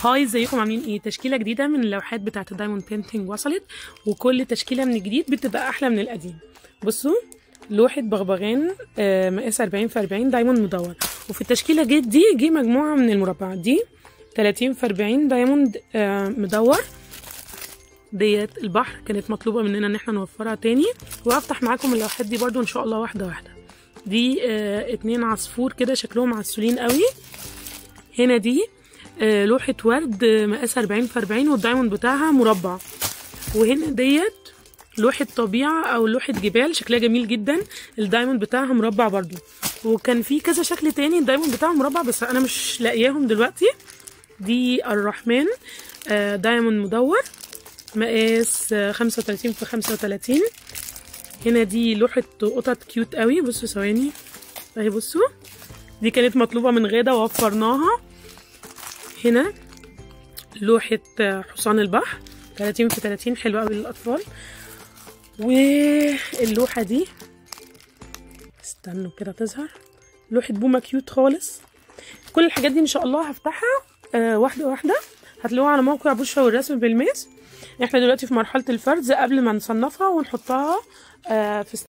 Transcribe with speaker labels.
Speaker 1: هاي، ازيكم عاملين ايه؟ تشكيله جديده من اللوحات بتاعه الدايموند بينتنج وصلت، وكل تشكيله من الجديد بتبقى احلى من القديم. بصوا، لوحه بغبغان مقاس 40 في 40 دايموند مدور. وفي التشكيله دي جه مجموعه من المربعات دي 30 في 40 دايموند مدور. ديت البحر كانت مطلوبه مننا ان احنا نوفرها تاني، وهفتح معاكم اللوحات دي برضو ان شاء الله واحده واحده. دي 2 عصفور كده شكلهم عسولين قوي. هنا دي لوحة ورد مقاس 40 في 40 والدايموند بتاعها مربع. وهنا ديت لوحة طبيعة او لوحة جبال شكلها جميل جدا، الدايموند بتاعها مربع برضو. وكان في كذا شكل تاني الدايموند بتاعها مربع بس انا مش لاقياهم دلوقتي. دي الرحمن دايموند مدور مقاس 35 في 35. هنا دي لوحة قطط كيوت قوي. بصوا ثواني اهي، بصوا دي كانت مطلوبة من غادة ووفرناها. هنا لوحة حصان البحر 30 في 30 حلوة قوي للأطفال. واللوحة دي استنوا كده تظهر، لوحة بومة كيوت خالص. كل الحاجات دي ان شاء الله هفتحها واحدة واحدة، هتلاقوها على موقع بشرى والرسم بالماس. احنا دلوقتي في مرحلة الفرز قبل ما نصنفها ونحطها في